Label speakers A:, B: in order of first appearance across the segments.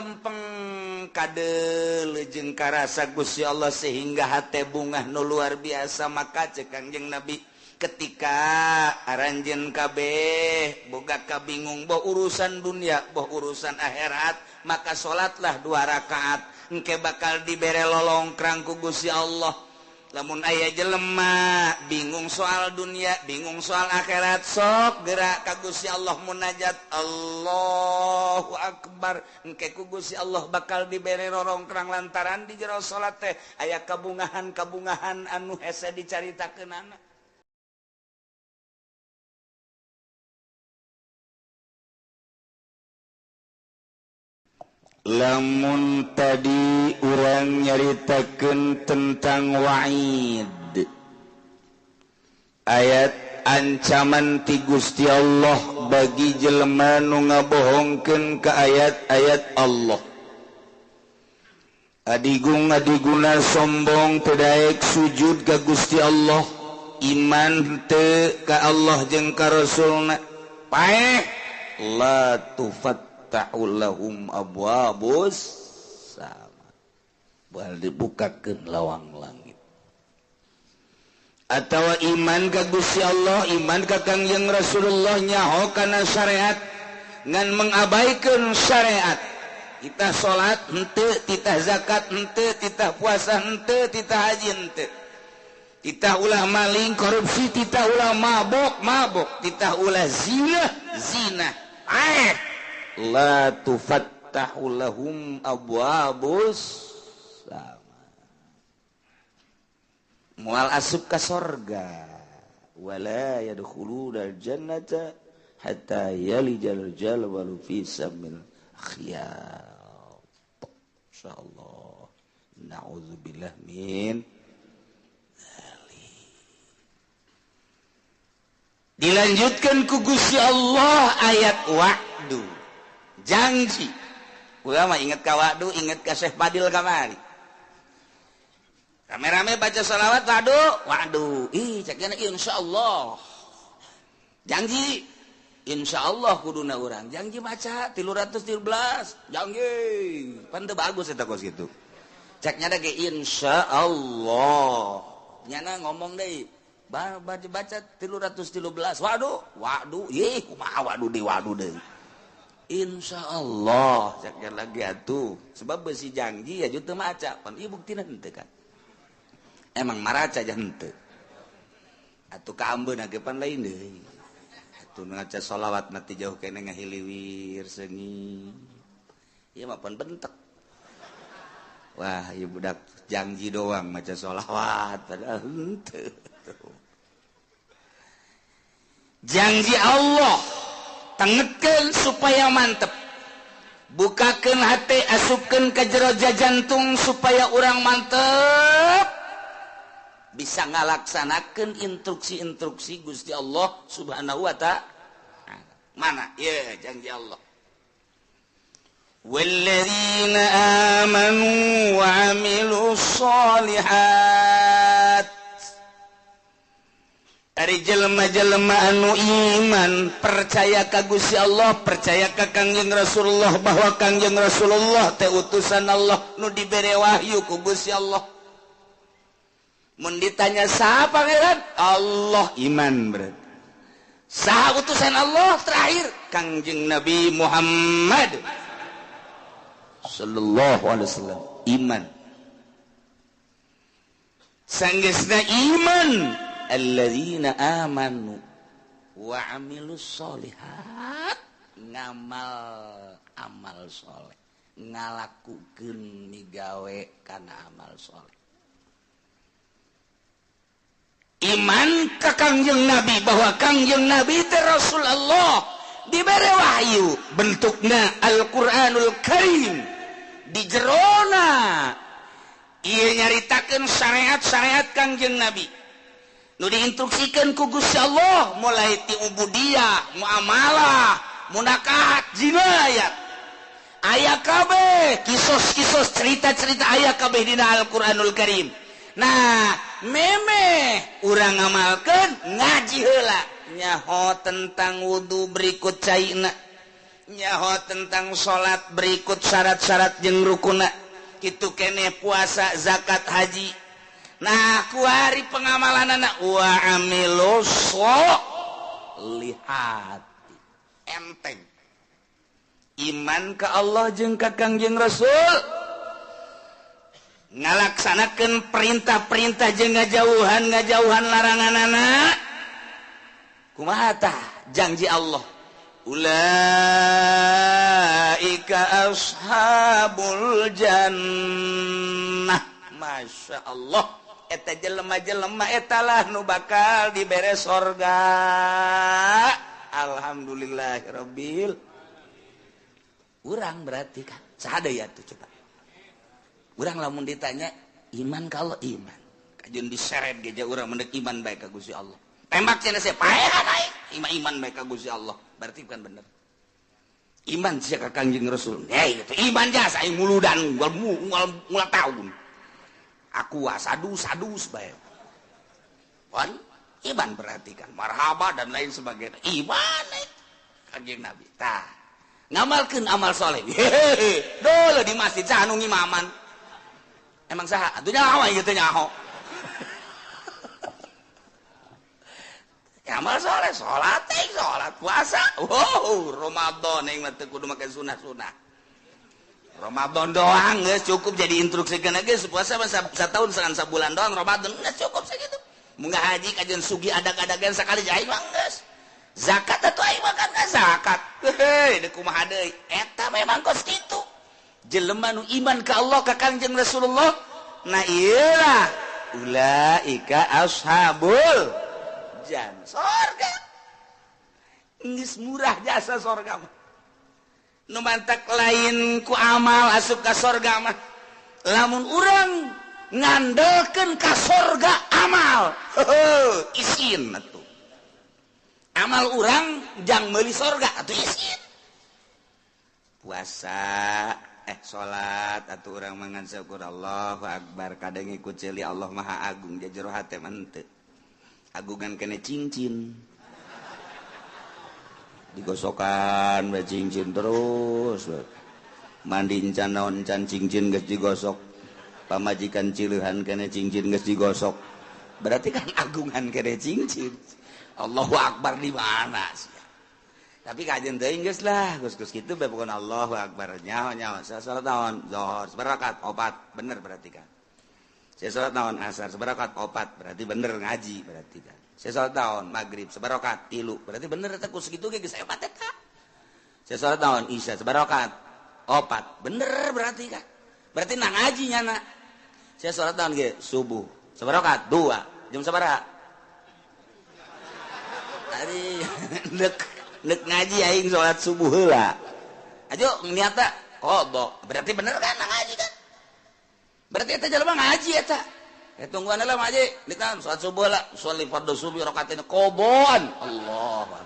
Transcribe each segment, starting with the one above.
A: lempeng kade lejeng karasa Gusti Allah sehingga hate bungah nu luar biasa maka cek Kangjeng Nabi ketika aranjeun kabeh boga kabingung boh urusan dunia boh urusan akhirat maka salatlah 2 rakaat engke bakal dibere lolongkrang ku Gusti Allah. Lamun aya jelema bingung soal dunia, bingung soal akhirat, sok gerak ka Gusti Allah munajat Allahu Akbar. Engke ku Gusti Allah bakal dibere rorongkrang lantaran di jero salat teh aya kabungahan-kabungahan anu hese dicaritakeunana. Lamun tadi urang nyaritakeun tentang wa'id ayat ancaman ti Gusti Allah bagi jelema nu ngabohongkeun ka ayat-ayat Allah. Adigung-adiguna sombong teu daek sujud ka Gusti Allah, iman teu ka Allah jeung ka Rasulna, paeh la tufattahulahum abwabus sama, bal dibukakeun lawang langit. Atawa iman ka Gusti Allah, iman ka Kangjeng Rasulullah nyaho kana syariat ngan mengabaikan syariat. Kita salat henteu, kita zakat henteu, kita puasa henteu, kita haji henteu. Kita ulah maling korupsi, kita ulah mabok, kita ulah zina. La tufattahu lahum abwabus sama. Moal asup ka sorga. Wala yadkhulunal jannata hatta yalijal jalwalu fi samil khiyat. Insyaallah. Na'udzubillah min dilanjutkan ku Gusti Allah ayat wa'du, janji. Ulama ingat ka wa'du, ingat ka Syekh Fadil kamari. Rame-rame baca salawat wa'du. Ih, cakna insyaallah. Janji insyaallah kuduna urang. Janji baca 313. Janji. Pan teu bagus eta kos kitu. Caknya da ge insyaallah. Nyana ngomong deui. Baca 313. Waduh, ih kumaha waduh deui. Insyaallah caknya lagi atuh. Sebab besi janji aju teu maca, pan ieu buktina henteu kan. Emang maraca aja henteu. Atuh ka ambeuna ge pan lain deui. Atuh ngaca shalawat mati jauh kene ngahiliwir seungi. Ieu mah pan bentek. Wah, ieu budak janji doang maca shalawat padahal henteu. Janji Allah tengetkeun supaya mantep, bukakeun hati, asupkeun ka jero jantung supaya urang mantep bisa ngalaksanakeun instruksi-instruksi Gusti Allah Subhanahu wa ta'ala. Mana ya janji Allah, walladzina amanu wa 'amilus sholihat. Ari jelema-jelema anu iman percaya ka Gusti Allah, percaya ka Kangjeng Rasulullah bahwa Kangjeng Rasulullah teh utusan Allah nu dibere wahyu ku Gusti Allah. Mun ditanya saha pangeran? Allah, iman berarti. Saha utusan Allah terakhir? Kangjeng Nabi Muhammad sallallahu alaihi wasallam, iman. Sanggeusna iman alladzina amanu wa 'amilus sholihat, ngamal amal soleh, ngalakukeun migawe kana amal soleh. Iman ka Kangjeng Nabi bahwa Kangjeng Nabi teh Rasulullah dibere wahyu bentukna Al-Qur'anul Karim, di jerona ieu nyaritakeun syariat-syariat Kangjeng Nabi nu diinstruksikeun ku Gusti Allah mulai ti ubudiyah, muamalah, munakahat, jinayat. Aya kabeh kisos-kisos, cerita-cerita aya kabeh dina Al-Qur'anul Karim. Nah, memeh urang ngamalkeun ngaji heula nyaho tentang wudu berikut caina, nyaho tentang salat berikut syarat-syarat jeung rukuna kitu kene puasa zakat haji. Nah ku hari pengamalanana wa amilus lihat enteng iman ke Allah jeung ka Kangjeng Rasul ngalaksanakeun perintah-perintah jeung ngajauhan laranganana kumaha tah janji Allah ulaika ashabul jannah. Masya Allah eta jelema-jelema eta lah nu bakal dibere sorga. Alhamdulillahirabbil. Urang berarti kan sadaya tuh coba. Urang lamun ditanya iman kalau iman. Kajun diseret geja urang mendek iman baik ka Gusti Allah. Tembak cenah saya paehan naik iman baik ka Gusti Allah. Berarti kan bener. Iman sia ka Kangjeng Rasul. Itu iman jasa aing muludan mual tahun. Aku sadus bae. Wan iman berarti kan marhaba dan lain sebagainya. Iman Kangjeng Nabi. Tah. Ngamalkeun amal soleh. Dole di masjid saha nu ngimaman. Emang saha? Atuh nyaho ieu teh nyaho. Amal soleh, sholat puasa. Ramadan yang mah kudu make sunah-sunah. Ramadan doang geus cukup jadi instruksikeun geus puasa mah satahun segan sabulan doang Ramadan geus cukup sakitu. Mun haji kajian sugi adag-adagan sakali jai mah geus. Zakat atuh aing mah kan zakat. Deuk kumaha deui? Eta memang kos kitu. Jelema nu iman ka Allah ka Kangjeng Rasulullah. Nah iyalah ulaika ashabul sorga geus murah jasa sorga mah nu mantak lain ku amal asup ka sorga mah lamun urang ngandelkeun ka sorga amal isin atuh amal urang jang meuli sorga atuh isin puasa salat atuh urang mangan syukur Allahu akbar kadang ikut ceuli Allah Maha Agung jajero hate mah henteu agungan kena cincin digosokan we cincin terus mandi encan naon encan cincin geus digosok pamajikan cileuhan kena cincin geus digosok berarti kan agungan kena cincin Allahu akbar di mana sih tapi kajian teuing geus lah geus kitu bae pokona Allahu akbar nyaho salat naon zuhur sabarakat 4 bener berarti kan saya sholat naon asar sebarakat 4 berarti bener ngaji berarti kan. Saya sholat naon maghrib sebarakat 3 berarti bener eta ku segitu ge geus hebat eta. Saya sholat naon isya sebarakat 4 bener berarti kan. Berarti nang ngaji nyana. Saya sholat naon ge subuh sebarakat 2 jam sabaraha? Ari neuk ngaji aing sholat subuh heula. Ajo niata qodho berarti bener kan nang ngaji kan. Berarti eta jalema ngaji eta. Tungguan lah ngaji. Dikan salat subuh lah, sholli fardhu subuh rakatain qobon. Allah.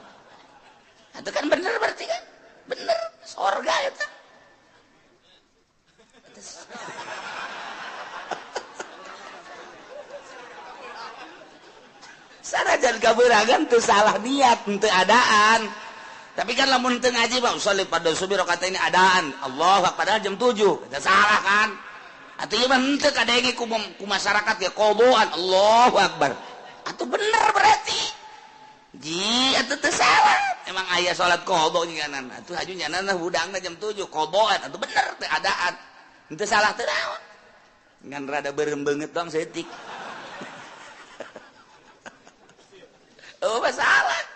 A: Itu kan bener berarti kan? Bener surga eta. Sanajan kabeuragan teu salah niat, teu adaan. Tapi kan lamun teu ngaji mah sholli fardhu subuh rakatain adaan. Allah padahal jam 7. Eta salah kan? Atau ieu mah henteu kadenge ku masyarakat ge qodoan Allahu akbar. Atuh bener berarti. Ji atuh teu salah. Emang aya salat qodho nyangan. Atuh haju nyanana hudangna jam 7 qodoan atuh bener teu adaan. Henteu salah teu naon. Ngan rada beureum beungeut dong seutik. Oh masalah.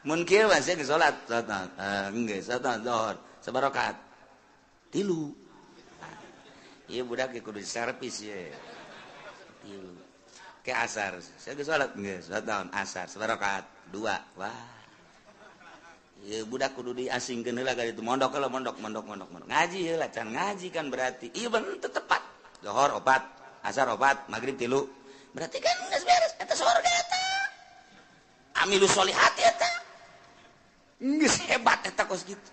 A: Mun kieu mah sia geus salat geus salat zuhur sabarakat 3. Iya budak kudu diservis ya. Ke asar, saya geus salat geus, salat naon asar sabarakat 2. Wah. Ieu budak kudu diasingkeun heula ka ditu mondok heula mondok. Ngaji heula can ngaji kan berarti. Ieu bener tepat. Zuhur 4, asar 4, maghrib 3. Berarti kan geus beres eta surga eta. Amilus solihati eta. Geus hebat eta kos kitu.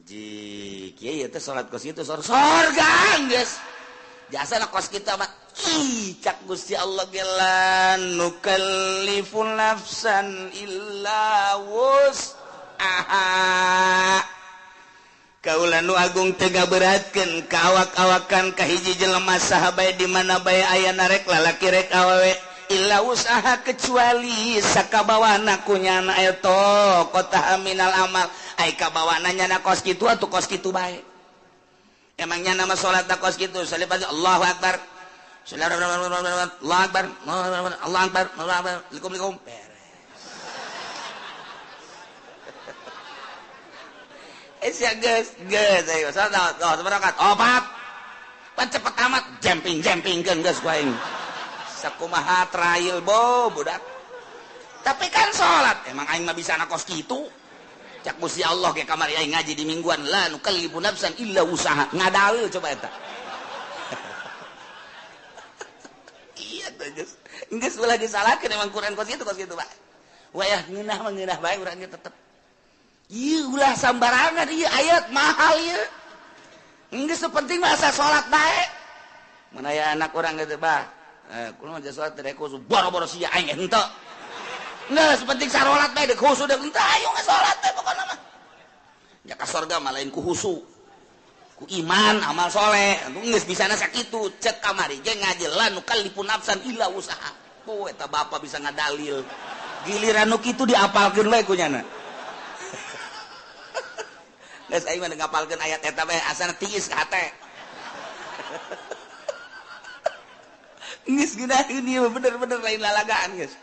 A: Ji kieu teh salat kos kitu surga geus. Jasana kos kita mah cak Gusti Allah gelan nukallifu nafsan illa Kaula nu agung tega beratkeun kawak-awakan kahiji jelema sahabat di mana bae aya narek lalaki rek awewe illa usaha kecuali sakabawana kunyana eta qota minal amal ai kabawana nyana kos kitu atuh kos kitu bae emangnya nama salat da kos kitu salibati Allahu akbar Allahu akbar Allahu akbar Assalamualaikum guys, seberangkat opat, cepet amat, jumping kan guys, kuaing, sakumaha trial budak. Tapi kan sholat, emang aing mah bisa nakos gitu. Cak Gusti Allah ke kamar aing ngaji di mingguan lah, nukallifu nafsan illa usaha, ngadal coba eta. Iya tuh guys, geus ulah disalahkeun emang Quran kos gitu Pak. Wayah ngeunah bae urang tetep. Iya ulah sambarangan iya ayat mahal ya enggak sepenting masa sholat baik mana ya anak orang gitu bah kalau mau sholat tidak khusus boro-boro sih aing ente enggak sepenting sarolat baik dek khusus dek ente ayo nggak sholat deh pokoknya mah ya ke surga malain ku husu ku iman amal soleh enggak bisa nasa gitu cek kamari je ngajelan nukal lipun nafsan illa usaha eta bapak bisa ngadalil giliran nu kitu diapalkeun we ku nyana geus aing mah ngapalkeun ayat eta bae asana tiis ka hate. Geus geunaheun ieu bener-bener lain lalagaan geus.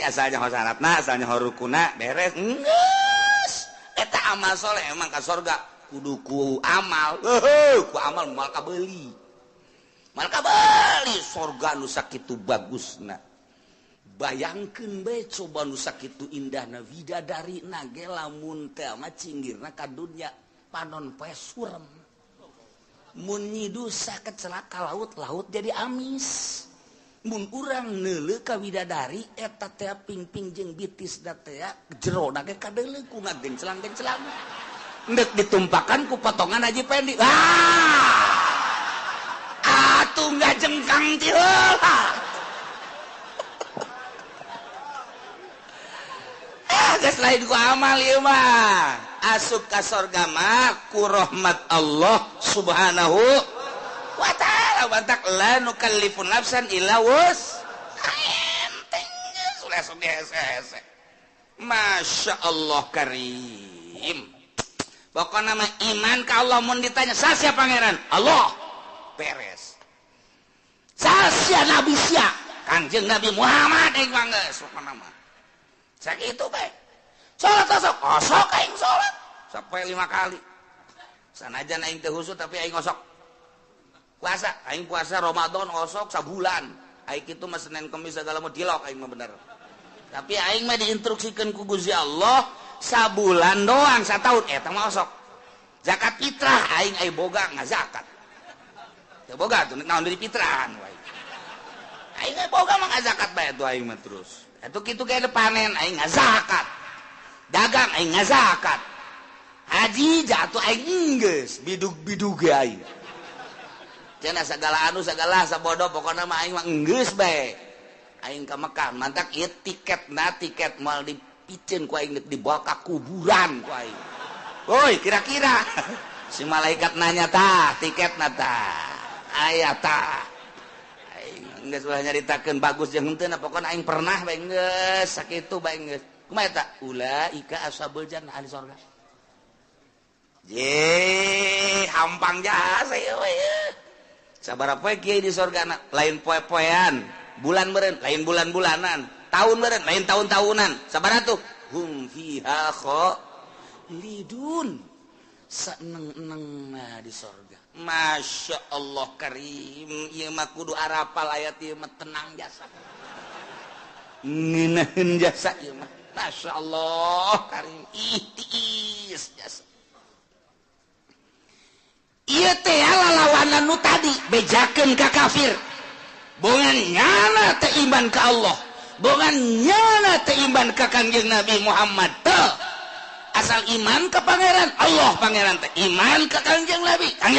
A: Asalnya syaratna, asalnya rukuna beres. Geus. Eta amal soleh emang ka surga kudu ku amal. Ku amal mal kabeuli. Mal kabeuli surga nu sakitu bagusna. Bayangkeun bae coba nu sakitu indahna widadari na ge lamun teh mah cinggirna ka dunya panon poe surem mun nyidu saket celaka laut jadi amis mun urang neuleuh ka widadari eta teh pingping jeung bitisna teh jerona ge kadeuleuh ku ngagengcelang endek ditumpakan ku potongan Haji Pendi atuh ngajengkang ti heula geus lain ku amal ieu mah asup ka surga mah ku rahmat Allah Subhanahu wa taala bantak la nukallifu nafsan illa enteng geus ulah sok hese-hese Masya Allah karim pokona mah iman ka Allah mun ditanya sasia pangeran Allah beres sasia nabi sia Kangjeng Nabi Muhammad aing mah geus pokona mah sakitu bae sholat osok aing sholat sampai 5 kali sanajan aing teh husuk tapi aing osok puasa aing puasa Ramadan osok sabulan aing kitu mah Senin Kamis segala mah dilok aing mah bener tapi aing mah diinstruksikeun ku Gusti Allah sabulan doang satahun eta mah osok zakat fitrah aing boga ngazakat teu boga tuh naon dari fitrahan wae aing boga mah ngazakat bae tuh aing mah terus atuh kitu kayak panen aing ngazakat dagang aing ngazakat haji jatuh aing geus bidug aing cenah segala sabodo pokona mah aing mah geus bae aing ka Mekah mantak ieu tiket moal dipicen ku aing dibawa ka kuburan ku aing woi kira-kira si malaikat nanya tah tiketna tah aya tah aing geus ulah nyaritakeun bagus jeung henteu pokona aing pernah bae geus sakitu bae geus kumaha eta ulaika ashabul jannah ahli surga je hampang jasa ieu we sabaraha poe kieu di surgana lain poe-poean bulan meureun lain bulan-bulanan tahun meureun lain tahun-tahunan sabaraha tuh hum fiha khalidun seneng-enengna di surga Masya Allah karim ieu mah kudu arapal ayat ieu mah tenang jasa ngeunaheun jasa ieu mah Masya Allah karim ihtiis jasa ieu teh lalawanan nu tadi bejakeun ka kafir bongan nyana teh iman ka Allah bongan nyana teh iman ka Kangjeng Nabi Muhammad teh asal iman ke pangeran Allah pangeran teh iman ke Kangjeng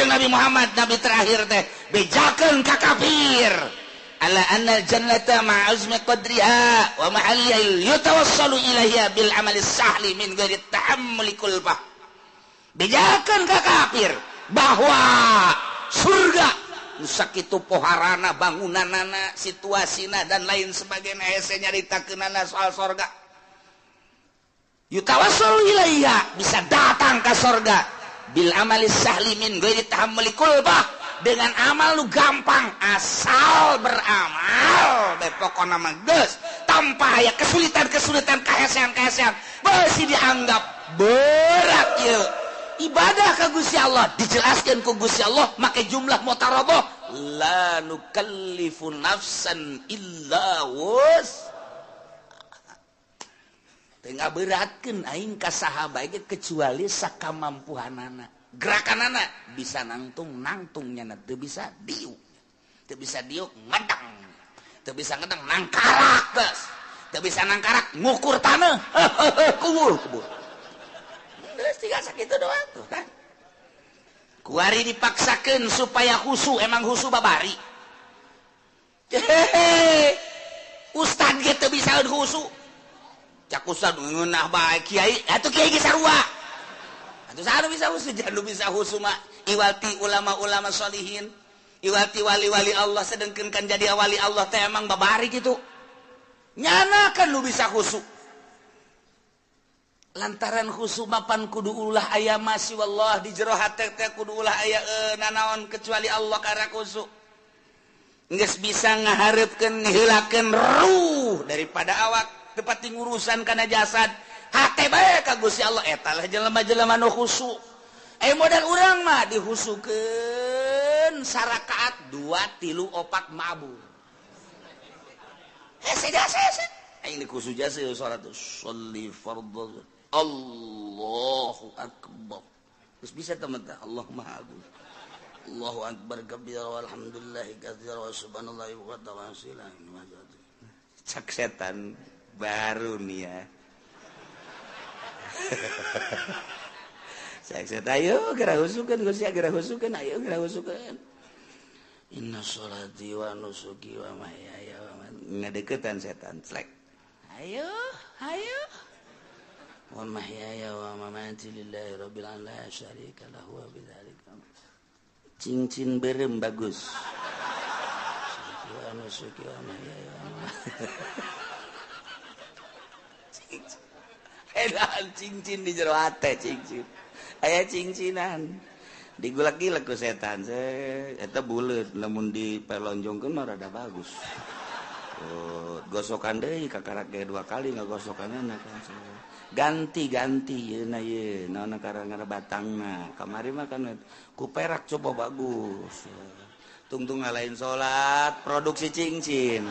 A: Nabi Muhammad Nabi terakhir teh bejakeun ka kafir ala anna jannata ma'azmi qadriha wa mahallil yutawassalu ilaiha bil amali sahli min ghairi tahammuli kulbah. Bejakan ka kafir bahwa surga sakitu poharana bangunanana situasina dan lain sebagainya hese nyaritakeunana soal surga. Yutawassalu ilaiha bisa datang ke surga bil amali sahli min ghairi tahammuli kulbah dengan amal lu gampang asal beramal pokoknya mah geus tanpa aya kesulitan kahesean masih dianggap berat ieu ibadah ka Gusti Allah dijelaskeun ku Gusti Allah make jumlah mutarabah la nukallifu nafsan illa wus teu ngaberatkeun aing ka saha bae kecuali sakamampuhanana gerakanana bisa nangtungnya teu bisa diuk ngedang teu bisa ngedang nangkarak geus teu bisa nangkarak ngukur taneuh kubur geus tiga sakitu doang tuh kan kuari dipaksakeun supaya khusu emang khusu babari ustad ge teu bisa khusu cak ustad ngeunah bae kiai atuh kiai ge sarua terus anu bisa husu, jangan bisa husu mak iwati ulama-ulama solihin iwati wali-wali Allah sedengkeun kan jadi wali Allah teh emang babari gitu nyana kan lu bisa husu lantaran husu mapan kudu ulah aya masih wallah di jero hate teh kudu ulah aya nanaon kecuali Allah karena husu geus bisa ngahareupeun niheulakeun ruh daripada awak tepat ngurusan kana jasad hate bae ka Gusti Allah eta lah jelema-jelema nu khusyuk modal urang mah dihusukeun sarakaat 2 3 4 mabur hese aing dikhusyuk jasa salat sholli fardhu Allahu akbar terus bisa teman-teman Allah maha agung Allahu akbar kabira walhamdulillahi katsira wa subhanallahi wa ta'ala cak setan baru nih ya saya ayo gerak husukeun Gusti gerak husukeun ayo gerak husukeun inna sholati wa nusuki wa mahyaya wa mamati ngadeukeutan setan slek ayo wa mahyaya wa mamati lillahi rabbil alamin la syarika lahu wa bidzalika cincin berem bagus wa nusuki wa mahyaya wa mamati edan cincin di jero hate cincin aya cincinan digulak-gilak ku setan eta buleut lamun dipelonjongkeun mah rada bagus gosokan deui kakarak ge 2 kali ngagosokanana kan ganti yeuna ye naonna karangana batangna kamari mah kan ku perak coba bagus tungtung ngalahin salat produksi cincin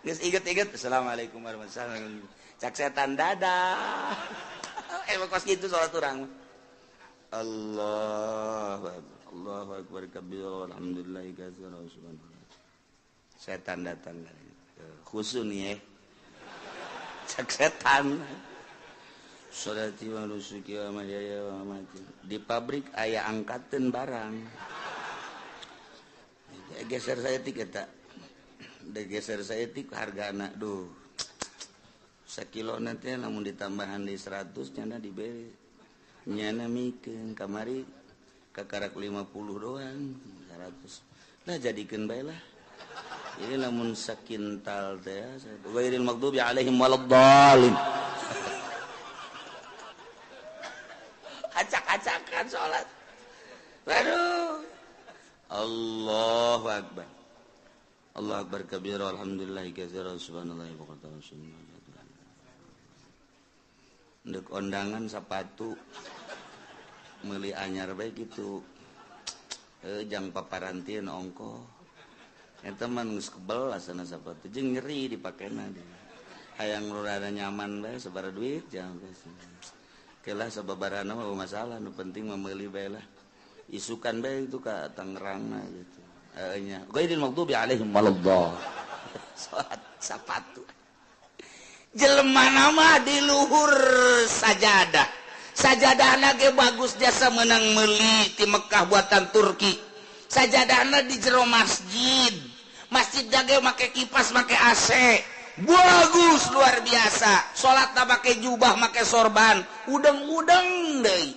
A: geus inget-inget assalamualaikum warahmatullahi wabarakatuh cak setan dadah kos gitu salat urang Allahu akbar kabira alhamdulillahi katsira subhanallah setan datang khusus nih cak setan sholati wa nusuki wa mahyaya wa mamati di pabrik aya angkateun barang geser saya tiket geser saya tik harga anak duh sekilo nanti namun ditambahan di 100 nyana diberi nyana mikeun kamari kakarak 50 doang 100 lah jadikeun bae lah ini namun sakintal teh ghairil maghdubi alaihim waladdallin acak-acakan salat aduh Allahu akbar Allah akbar kabira alhamdulillahi katsira subhanallahi wa ta'ala ndek ondangan sepatu meuli anyar bae kitu jang paparantieun ongko eta mah geus kebel asana sepatu jeung nyeri dipakena hayang rada nyaman bae sabara duit jang geus kelah sababarana mah masalah nu penting mah meuli bae lah isukan bae itu ka Tangerang gitu nya ghairil maghdubi alaihim waladdallin salat sepatu jelema nama di luhur sajadahna ge bagus jasa menang meuli ti Mekah buatan Turki sajadahna di jero masjid dage make kipas make AC bagus luar biasa salatna make jubah make sorban udang-udang deui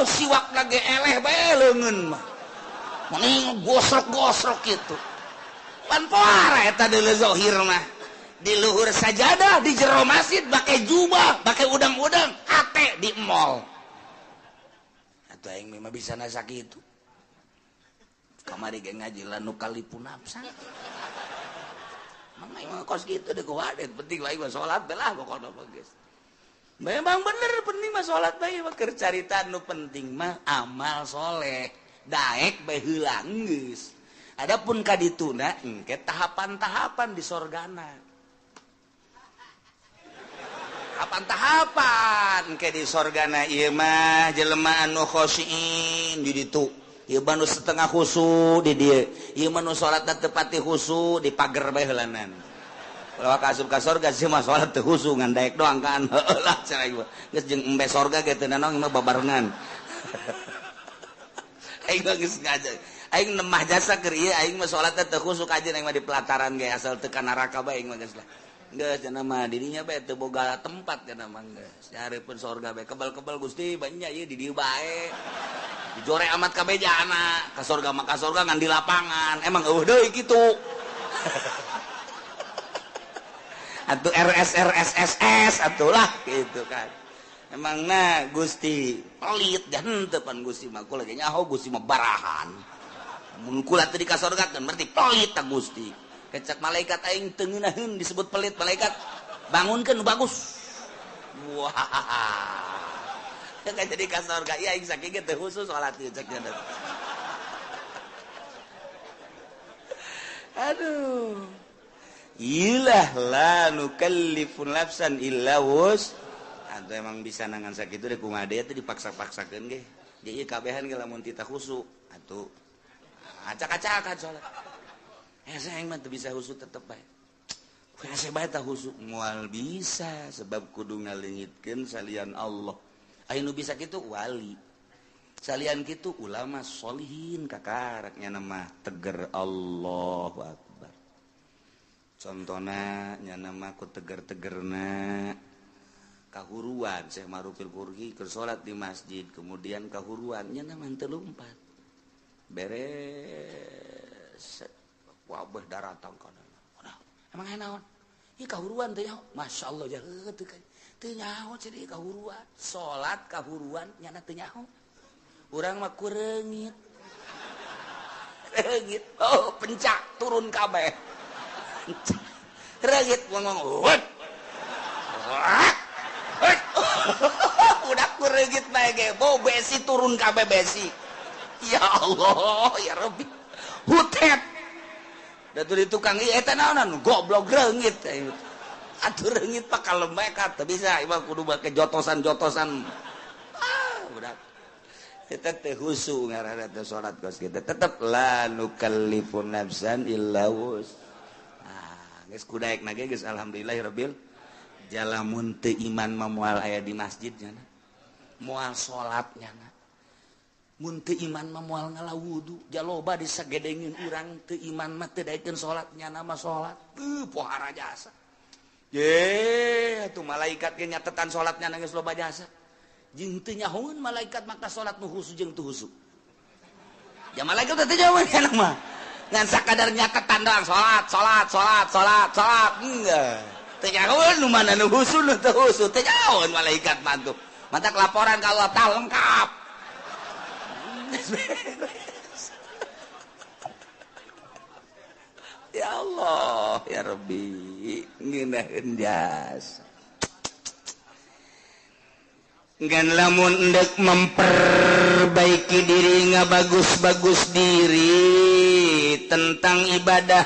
A: siwak lagi eleh bae leungeun mah mending gosrok-gosrok gitu pan poara eta deuleu zahir mah di luhur sajadah di jero masjid make jubah make udang-udang hate di mall atuh aing mah bisa nasa kitu kamari ge ngaji lanu kalipun nafsa mangga mah kos kitu deh kuadet penting lain mah salat belah pokona mah geus memang bener penting mah salat bae mah keur carita nu penting mah amal soleh daek bae heula geus adapun ka dituna engke tahapan-tahapan di sorgana tahapan-tahapan engke di sorgana ieu mah jelema anu khosyin di ditu ieu mah setengah khusu di dieu ieu mah salatna teu pati khusu di pager bae heulanan kalau asup ka sorga sih mah salat teu khusu ngan daek doang kan heuh lah cenah ieu geus jeung embe sorga ge teu nanong mah babarengan aing mah geus ngaja aing nemah jasa keur ieu aing mah salatna teu khusu kajen aing mah di pelataran ge asal teu ka neraka bae aing mah geus lah geus cenah mah dirinya bae teu boga tempat cenah mah geus nyareupkeun sorga bae kebal-kebal Gusti banyak ieu di dieu bae dijore amat kabejana ka sorga ngan di lapangan emang eueuh deui kitu atuh RSRSSS atuh lah gitu kan emangna Gusti pelit dan teu pan Gusti mah kula ge nyaho Gusti mah barahan mun kula teu di ka sorga kan berarti pelit ta Gusti kecak malaikat aing teu ngeunaheun disebut pelit malaikat bangunkeun nu bagus wah kan jadi ka sorga ya aing saking teu khusus salat ieu cek cenah aduh ilah la nukallifu nafsan illa wus atuh emang bisa nangan sakitu deh kumaha deui teh dipaksa-paksakeun ge jadi kabehan ge lamun tita khusu atuh acak-acakan salat saya mah teu bisa khusu tetep bae saya bae tah khusu moal bisa sebab kudu ngaleungitkeun salian Allah aya nu bisa kitu wali salian kitu ulama sholihin kakaraknya nama teger Allahu akbar contona nya nama ku teger-tegerna kahuruan Syekh Marufil Qurhi keur salat di masjid kemudian kahuruan nya nama teu lumpat beres wabah daratang kana emang naon ieu kahuruan teh nyaho masyaallah jaheut teu kan teu nyaho jadi kahuruan salat kahuruan nya teu nyaho urang mah kureungit reungit oh pencak turun kabeh reungit ngomong udah kureungit bae ge bau besi turun kabeh besi ya Allah ya Rabbi hutet datu di tukang ieu eta naonan goblok reungit atuh reungit pak kalembek teu bisa ieu kudu make jotosan-jotosan udah kita teh khusu ngaranna teh salat kos kita tetep la nukallifu nafsan illa wus geus kudaekna ge geus alhamdulillahirabbil jalamun teu iman mah moal aya di masjid nya moal salatnya mun teu iman mah moal ngalawudu jaloba disagedengeun urang teu iman mah teu daekeun salatnya nama salat pohara jasa ye atuh malaikat ge nyatetan salatnya geus loba jasa jeung teu nyahoeun malaikat maka salat nu khusu jeung teu khusu ya malaikat teh jauh nya mah ngan sakadar nyatetan doang salat enggak teu nyahoeun nu mana nu khusu nu teu khusu teu nyahoeun malaikat mantu mantak laporan ka Allah tah lengkap ya Allah ya Rabbi ngeunaheun jasa ngan lamun endek memperbaiki diri ngabagus-bagus diri tentang ibadah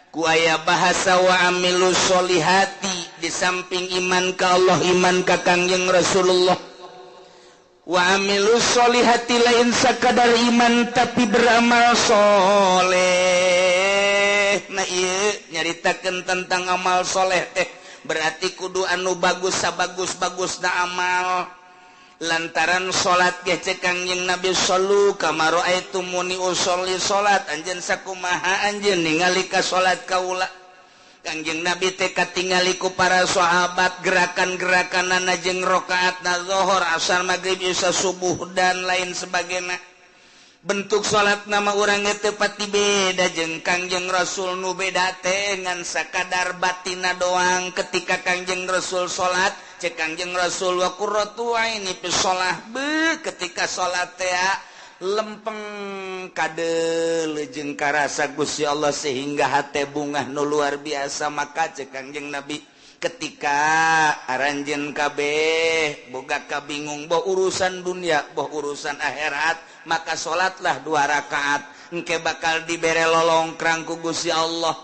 A: ku aya bahasa wa amilus solihati di samping iman ka Allah iman ka Kangjeng Rasulullah wa amilus solihati lain sakadar iman tapi beramal soleh nah ieu nyaritakeun tentang amal soleh teh berarti kudu anu bagus sabagus-bagusna amal lantaran salat ge cek Kangjeng Nabi sallu kama raaitumuni usolli salat anjeun sakumaha anjeun ningali ka salat kaula. Kangjeng Nabi teh katingali ku para sahabat gerakan-gerakanana jeung rakaatna zuhur asar maghrib isya subuh dan lain sebagainya. Bentuk salat nama urang teh pati beda jeung Kangjeng Rasul nu beda teh ngan sakadar batina doang ketika Kangjeng Rasul salat cek Kangjeng Rasul wa qurratu aini fi shalah be ketika salat teh lempeng kadel jeung karasa Gusti Allah sehingga hate bungah nu luar biasa maka cek Kangjeng Nabi ketika aranjeun kabeh boga kabingung boh urusan dunia boh urusan akhirat maka salatlah 2 rakaat engke bakal dibere lolongkrang ku Gusti Allah.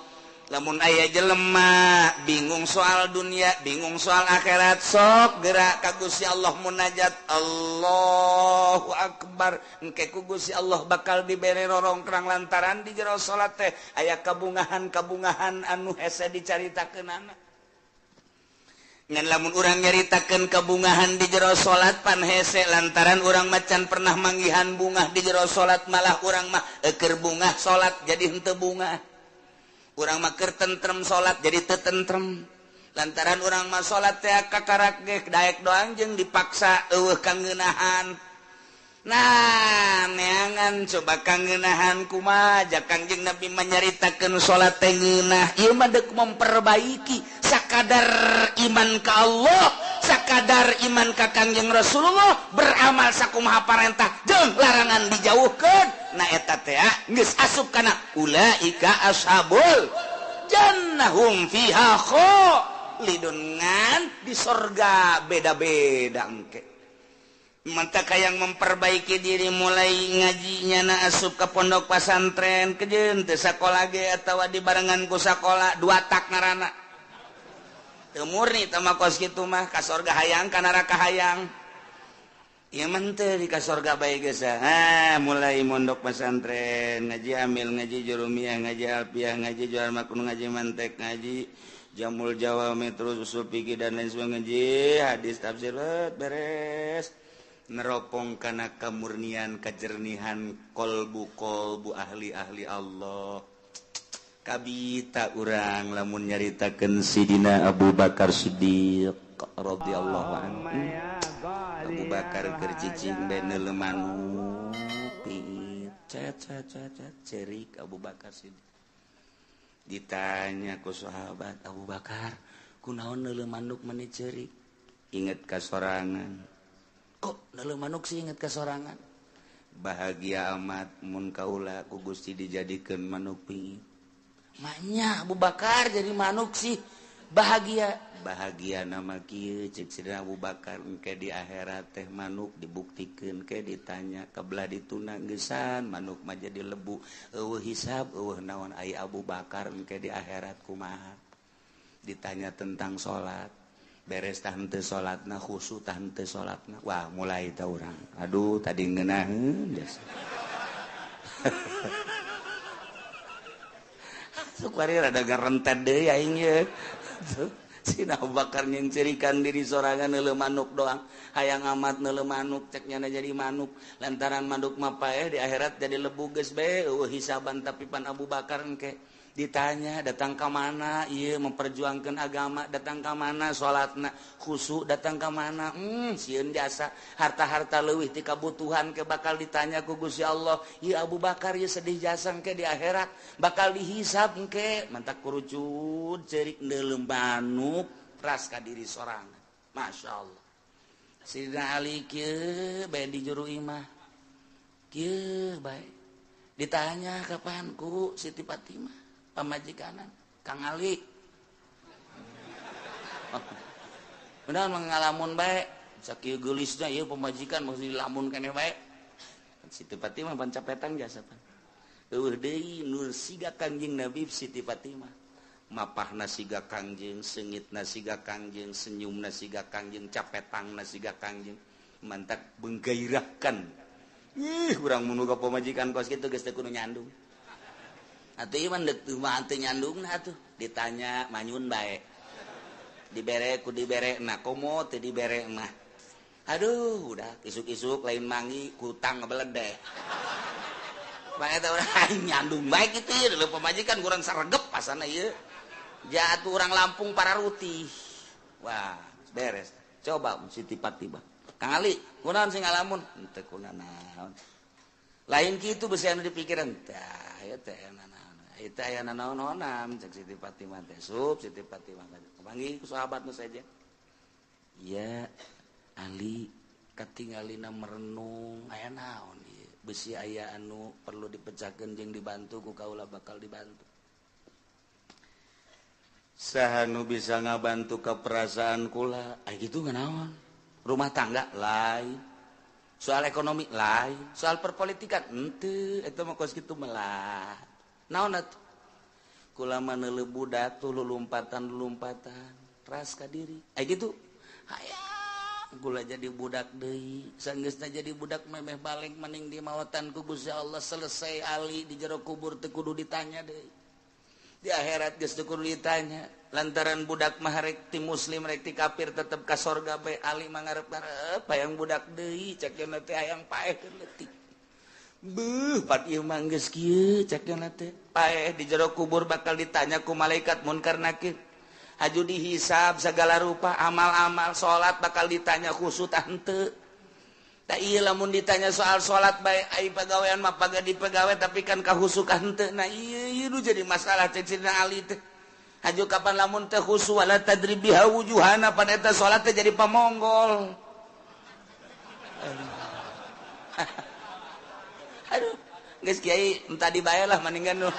A: Lamun aya jelema bingung soal dunia, bingung soal akhirat, sok gerak ka Gusti Allah munajat Allahu Akbar. Engke ku Gusti Allah bakal dibere rorongkrang lantaran di jero salat teh aya kabungahan-kabungahan anu hese dicaritakeunana. Ngan lamun urang nyaritakeun kabungahan di jero salat pan hese lantaran urang macan pernah manggihan bungah di jero salat malah urang mah keur bungah salat jadi henteu bungah. Urang mah keur tentrem salat jadi teu tentrem lantaran urang mah salat teh kakarak ge daek doang jeung dipaksa eueuh kangeunahan. Nah neangan coba kangeunahan kumaha jak Kangjeng Nabi menyaritakeun salat teh ngeunah ieu mah deuk memperbaiki sakadar iman ka Allah sakadar iman ka Kangjeng Rasulullah beramal sakumaha parentah jeung larangan dijauhkeun. Nah eta teh geus asup kana ulaika ashabul jannah hum fiha khalidun ngan di sorga beda-beda engke. Manta kayang memperbaiki diri mulai ngajinya na asup ke pondok pesantren kejeun teu sakola ge atawa dibarengan ku sakola 2 tak ngaranna. Teu murni teh mah kos kitu mah ka sorga hayang ka neraka hayang. Ieu mah teu di ka sorga bae geus mulai mondok pesantren ngaji amil ngaji jurumiyah ngaji alfiah ngaji jual makun ngaji mantek ngaji jamul jawami terus usul fikih dan lain sebagainya ngaji hadis tafsir beres. Neropong kana kamurnian kajernihan kolbu ahli-ahli Allah. Kabita urang lamun nyaritakeun Sidina Abu Bakar Siddiq radhiyallahu anhu. Abu Bakar keur cicing bae neuleuh manuk cerik Abu Bakar Siddiq. Ditanya ku sahabat Abu Bakar, kunaon neuleuh manuk meni cerik? Inget ka sorangan. Kok neuleuh manuk sih inget kasorangan? Bahagia amat mun kaula ku Gusti dijadikeun manuk pingit. Manya Abu Bakar jadi manuk sih bahagia. Bahagia nama kieu cek Sidina Abu Bakar engke di akhirat teh manuk dibuktikeun ke ditanya kabelah dituna geusan manuk mah jadi lebu. Eueuh hisab eueuh naon ai Abu Bakar engke di akhirat kumaha? Ditanya tentang salat. Beres tah henteu salatna khusyuk tah henteu salatna wah mulai tah urang aduh tadi ngeunaheun biasa sukari rada garentet deui aing ye Sidina Abu Bakar nyencerikan diri sorangan neuleuh manuk doang hayang amat neuleuh manuk cek nyana jadi manuk lantaran manuk mah paeh di akhirat jadi lebu geus bae eueuh hisaban tapi pan Abu Bakar engke ditanya datang ke mana ieu memperjuangkan agama datang ke mana salatna khusyuk datang ke mana sieun jasa harta-harta leuwih ti kabutuhan ke bakal ditanya ku Gusti Allah ieu Abu Bakar ieu sedih jasa engke di akhirat bakal dihisab engke mantak kurucut cerik neuleuh manuk ras ka diri sorangan masyaallah. Sidina Ali kieu bae di juru imah kieu bae ditanya kapan ku Siti Fatimah pamajikanan Kang Ali benar mengalamun bae sakieu geulisna ieu pamajikan maksud dilamun keneh bae Siti Fatimah pan capetan jasa pan eueuh deui nur siga Kangjeng Nabi Siti Fatimah mapahna siga Kangjeng seungitna siga Kangjeng senyumna siga Kangjeng capetangna siga Kangjeng mantak menggairahkan urang mun boga pamajikan kos kitu geus teu kudu nyandung atuh ieu mah teu mah teu nyandungna atuh ditanya manyun bae dibere ku dibere na komo teu dibere mah Aduh udah isuk-isuk lain mangi hutang ngebeledek nyandung baik itu ya dulu pemajikan kurang saregep pasana ya jatuh orang Lampung para ruti wah beres coba si tiba-tiba Kang Ali kunaon sing ngalamun teu kunaon lain kitu beusi anu dipikiran tah ya teh eta aya naon-naonan cek Siti Fatimah teh Siti Fatimah kepanggih ku sahabatna saja iya Ali katingalina merenung aya naon ieu beusi aya anu perlu dipecahkeun jeung dibantu ku kaula bakal dibantu saha nu bisa ngabantu ka perasaan kula gitu nganaon rumah tangga lain soal ekonomi lain soal perpolitikan henteu eta mah kos kitu melah naon atuh kula mah neuleuh budak tuh lulumpatan ras ka diri gitu hayang kula jadi budak deui sanggeusna jadi budak memeh balik mending di maotan ku Gusti Allah selesai Ali di jero kubur teu kudu ditanya deui di akhirat geus teu kudu ditanya lantaran budak mah rek ti muslim rek ti kafir tetep ka sorga bae Ali mah ngarep-ngarep hayang budak deui cek cenah teh hayang paehkeun leutik beuh pat ieu mah geus kieu cek cenah teh paeh di jero kubur bakal ditanya ku malaikat munkar nakir aju dihisab segala rupa amal-amal salat bakal ditanya khusus tah henteu tah ieu lamun ditanya soal salat bae ai pagawean mah pagadi pagawe tapi kan kahusukan henteu nah ieu nu jadi masalah cek cenah Ali teh aju kapan lamun teh khusu wala tadribiha wujuhana pada eta salat teh jadi pamonggol aduh geus kiai entah dibae lah mendingan nu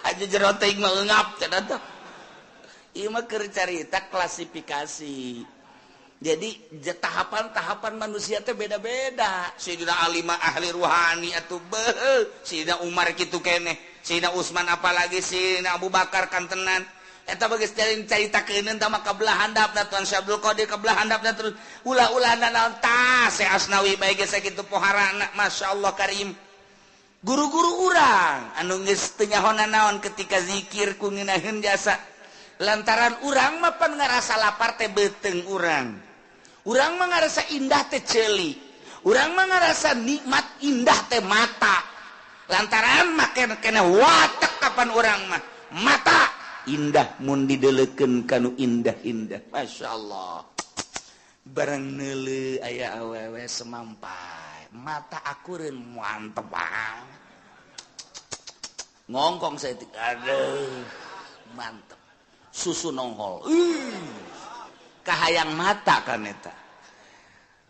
A: aju jero teuing mah eungap cenah teh ieu mah keur carita klasifikasi jadi tahapan-tahapan manusia teh beda-beda. Sayyidina Ali mah ahli ruhani atuh beuh. Sayyidina Umar kitu keneh. Sayyidina Utsman apalagi Sayyidina Abu Bakar kantenan. Eta bageus caritakeun tah mah kabelah handapna Tuan Syekh Abdul Qadir kabelah handapna terus ulah-ulahna naon tah Syekh Asnawi bae geus sakitu poharana masyaallah karim. Guru-guru urang anu geus teu nyahonna naon ketika zikir ku ngeunaheun jasa. Lantaran urang mah pan ngarasa lapar teh beuteung urang. Urang mah ngarasa indah teh ceuli. Urang mah ngarasa nikmat indah teh mata. Lantaran make kena watak kapan urang mah. Mata indah mun dideleukeun kanu indah-indah. Masyaallah. Barang neuleuh aya awewe semampai. Mata akureun mantep banget. Ngongkong saeutik. Aduh. Mantep. Susu nongol. Kahayang mata kan eta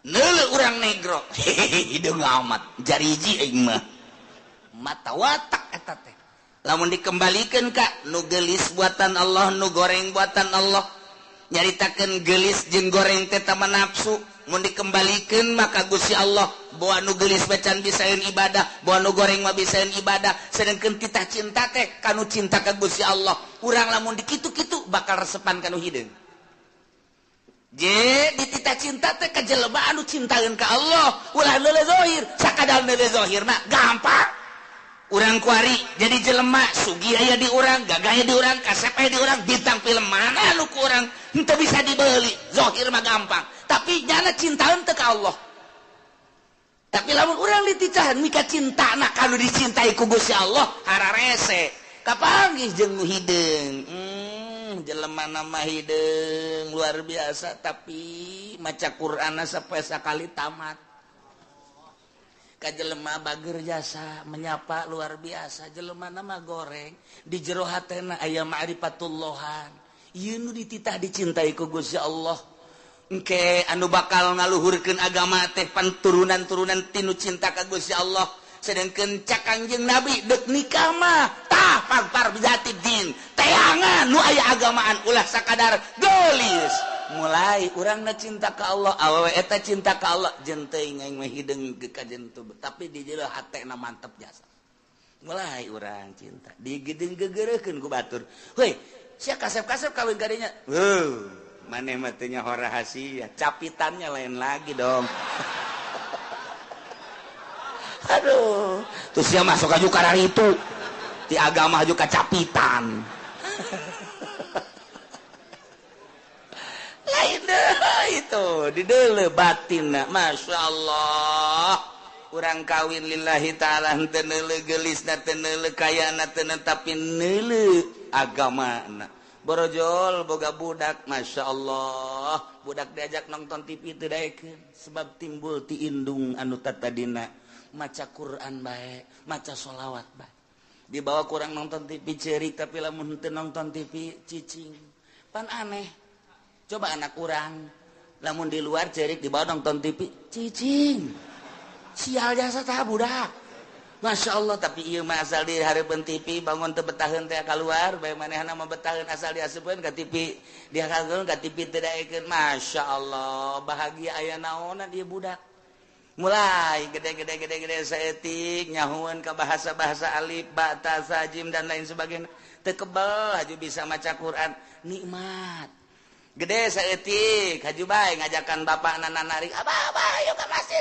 A: neuleuh urang negro hidung amat jariji aing mah mata watak eta teh lamun dikembalikeun ka nu geulis buatan Allah nu goreng buatan Allah nyaritakeun geulis jeung goreng teh tama nafsu mun dikembalikeun maka Gusti Allah boa nu geulis bacan bisaeun ibadah boa nu goreng mah bisaeun ibadah sedengkeun titah cinta teh kanu cinta ka Gusti Allah urang lamun dikitu-kitu bakal resepan kanu hideung je ditita cinta teh ka jelema anu cintaeun ka Allah ulah leuleuh zahir sakadar leuleuh zahir mah gampang urang kuari jadi jelema sugih aya di urang gagah aya di urang kasep aya di urang bintang film mana anu ku urang henteu bisa dibeuli zahir mah gampang tapi nyana cintaeun teh ka Allah tapi lamun urang dititahan mika cintana kanu dicintai ku Gusti Allah hararese kapanggih jeung nu hideung jelema nama hideung luar biasa tapi maca Qur'ana sampai sakali tamat ka jelema bager jasa menyapa luar biasa jelema nama goreng di jero hatena aya ma'rifatullahan ieu nu dititah dicintai ku Gusti Allah engke anu bakal ngaluhurkeun agama teh panturunan-turunan tinu cinta ka Gusti Allah sedangkeun cak Kangjeng Nabi dek nikah mah tah pagpar bijati din teangan nu aya agamaan ulah sakadar geulis mulai urangna cinta ka Allah awewe eta cinta ka Allah jeung teuing aing mah hideung ka jentu tapi di jero hatena mantep jasa mulai urang cinta digedeung gegereukeun ku batur heuy sia kasep-kasep kawin kadinya maneh mah teu nyaho rahasia capitannya lain lagi dong aduh terus dia masuk aju karena itu di agama aju kacapitan tuh didele batin Masya Allah kurang kawin lillahi ta'ala tenele gelis na tenele kaya na tenele tapi nele agama na borojol boga budak Masya Allah budak diajak nonton TV tidak sebab timbul ti indung anu tadina maca Quran baik maca sholawat baik dibawa kurang nonton TV cerik tapi lamun teu nonton TV cicing pan aneh coba anak kurang lamun di luar cerik dibawa nonton TV cicing sial jasa tah budak Masya Allah tapi ieu mah asal di hareupeun TV bangun teu betaheun teh keluar bae manehna mah betaheun asal diasupkeun ka TV dia kageun ka TV teu daekeun Masya Allah bahagia aya naonna dia budak mulai gede saeutik nyahueun ka bahasa-bahasa alif ba ta sa jim dan lain sebagainya teu kebal haju bisa maca Quran nikmat gede saeutik haju bae ngajakan bapakna nanarik abah ayo ka masjid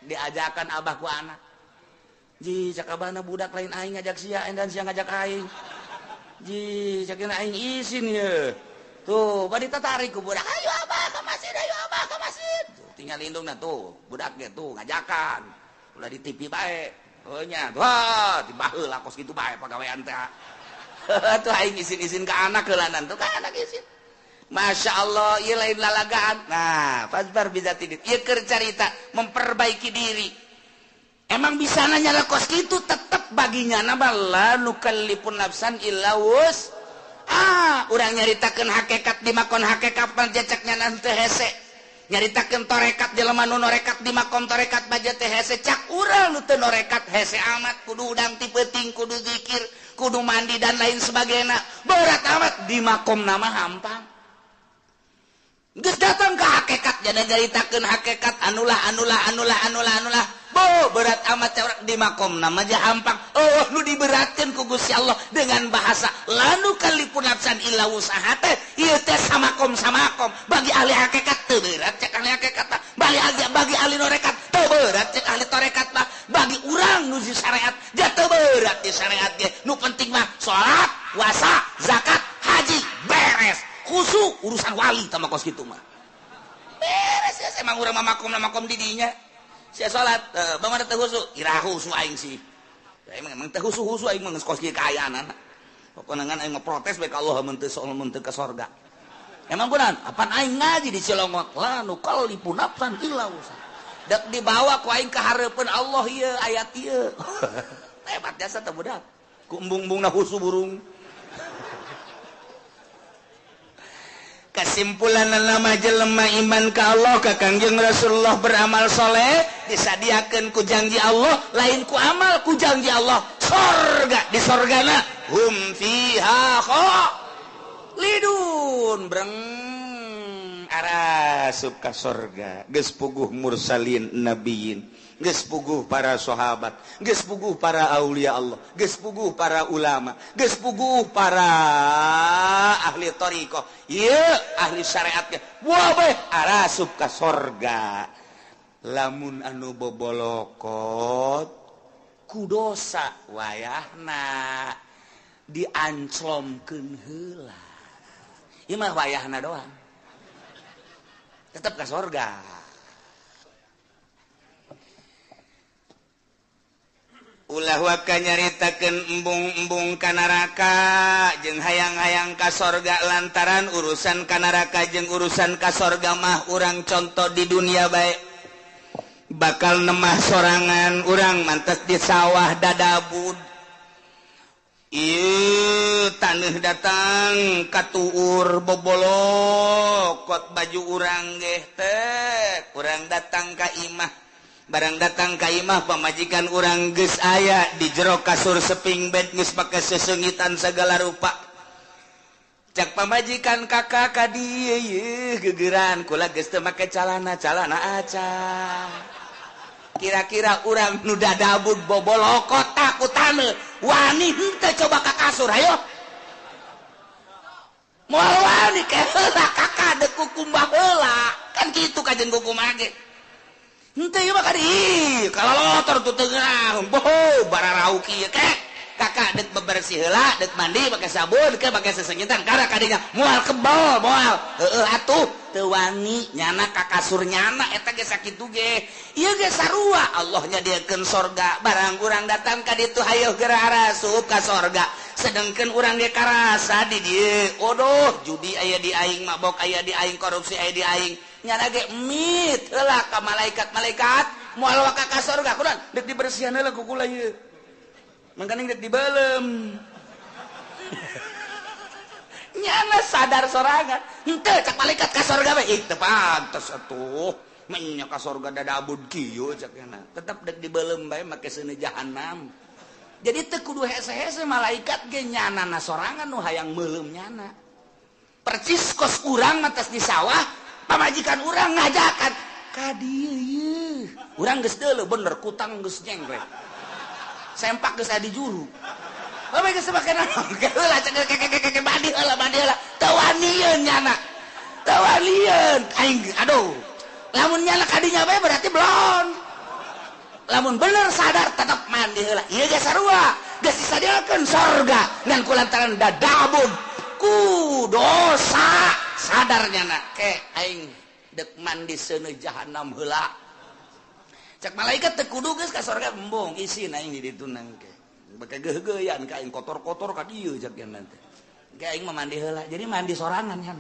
A: diajakan abah ku anak ji cak abahna budak lain aing ngajak sia dan sia ngajak aing ji cakeun aing izin ye tuh bari tatarik ku budak ayo abah ka masjid tuh, tinggal lindungna tuh budak ge tuh ngajakan ulah di TV bae heunya wah tiba heula kos kitu bae pagawean teh tuh aing izin-izin ka anak heulanan tuh ka anak izin Masya Allah, iya lain lalagaan. Nah, fasbar bidzatid. Iya keur carita memperbaiki diri. Emang bisa nanya kos gitu tetap baginya nambah la nukallifun nafsan illa wus. Urang nyaritakeun hakikat di makon hakikat panjacaknya nanti hese. Nyaritakeun torekat jelema nu norekat di makom torekat baja teh hese cak urang nu teu norekat hese amat kudu udang ti peuting kudu zikir, kudu mandi dan lain sebagainya. Berat amat di makom nama hampang. Geus datang ke hakikat jadi nyaritakeun hakikat anulah bo berat amat cawrak di makom nama aja hampang nu diberatkeun ku Gusti Allah dengan bahasa lanu kalipun nafsan illa wusaha teh ieu teh samakom bagi ahli hakikat teu berat cek ahli hakikat bagi ahli norekat teu berat cek ahli torekat mah bagi urang nu di syariat ja teu berat di syariat ge nu penting mah salat puasa zakat haji beres khusu urusan wali sama kos gitu mah beres ya emang urang makom didinya sia salat bangana teh khusu ira khusu aing sih emang teh khusu aing mah kos kieu kaayaan pokona ngan aing protes bae ka Allah mun teu ka sorga emang kunaon apan aing ngaji di Cilongot la nu kallipu nafsan illa usa dak dibawa ku aing ka hareupeun Allah ieu ayat ieu hebat jasa teh budak ku embung-embungna khusu burung kesimpulan nama jelema iman ka Allah ka Kangjeng Rasulullah beramal soleh disadiakeun ku janji Allah lain ku amal ku janji Allah sorga di sorgana hum fiha khalidun breng arasup ka sorga geus puguh mursalin nabiyin geus puguh para sahabat geus puguh para aulia Allah geus puguh para ulama geus puguh para ahli thariqah ieu ahli syariat ge wae arasup ka sorga lamun anu bobolokot ku dosa wayahna dianclomkeun heula ieu mah wayahna doang tetep ka sorga ulah waka nyaritakeun embung-embung ka neraka jeung hayang-hayang ka sorga lantaran urusan ka neraka jeung urusan ka sorga mah urang contoh di dunia bae bakal nemah sorangan urang mantes di sawah dadabud ieu taneuh datang katuur bobolokot baju urang ge teh urang datang ka imah barang datang ka imah pamajikan urang geus aya di jero kasur seping bed geus pake sesengitan segala rupa cak pamajikan kakak ka dieu yeuh geugeran kula geus teu make calana aca kira-kira urang nu dadabud bobolokot takut taneuh wani henteu coba ka kasur ayo moal wani ke heula kakak deuk kukumbah heula kan kitu kajen kukumbah ge henteu ieu mah kadi kalolotor tu teu geurang boho bararau kieu ke kakak dek bebersih heula dek mandi pakai sabun ke pakai sesengitan karena kadinya moal kebal moal atuh teu wani nyana ka kasur nyana eta ge sakitu ge ieu ge sarua Allah nyadiakeun sorga barang urang datang ka ditu hayu geura harasup ka sorga sedengkeun urang ge karasa di dieu odoh judi aya di aing mabok aya di aing korupsi aya di aing nyana ge mit heula ka malaikat moal waka ka sorga kunaon dek dibersihan heula ku kula ieu mangkana dek dibalem nyana sadar sorangan henteu cak malaikat ka sorga we teu pantes atuh nya ka sorga dadabud kieu cak nya tetep dek dibalem bae make seuneu jahanam jadi teu kudu hese-hese malaikat ge nyanana sorangan nu hayang meulem nyana percis kos urang matas di sawah pamajikan urang ngajakan ka dieu yeuh urang geus deuleu bener kutang geus jengrek sempak geus adi juru bae geus make naon heula cek badi heula teu wanieun nyana teu wanieun aing aduh lamun nyana kadinya bae berarti belum lamun bener sadar tetep mandi heula ieu ge sarua geus disadiakeun sorga ngan kulantaran dadabun ku dosa sadar nyana ke aing dek mandi seuneu jahanam heula cak malaikat teu kudu geus ka sorga embong isina aing di ditu nangke bake geuh-geuyan ka aing kotor-kotor ka dieu cak yen teh ge aing mah mandi heula jadi mandi sorangan nya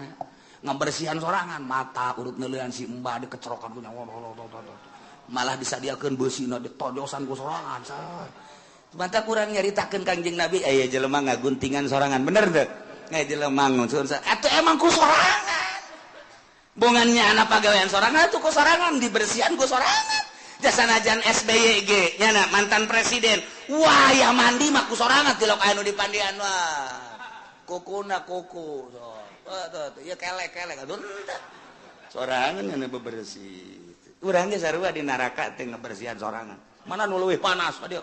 A: ngabersihan sorangan mata urut neuleuan si embah dikecrokan ku nya malah disadiakeun beusina ditojosan ku sorangan sah mantap kurang nyaritakeun Kangjeng Nabi aya jelema ngaguntingan sorangan bener teu aya jelema ngurun atuh emang ku sorangan bongannya anak pagawean sorangan atuh ku sorangan dibersihan ku sorangan jasanajan SBY ge nyana mantan presiden wah ya mandi mah ku sorangan tilok anu dipandian wah kukuna kuku tuh ya kelek atuh sorangan nyana bebersih urang ge sarua di neraka teh ngabersihan sorangan mana nu leuwih panas dia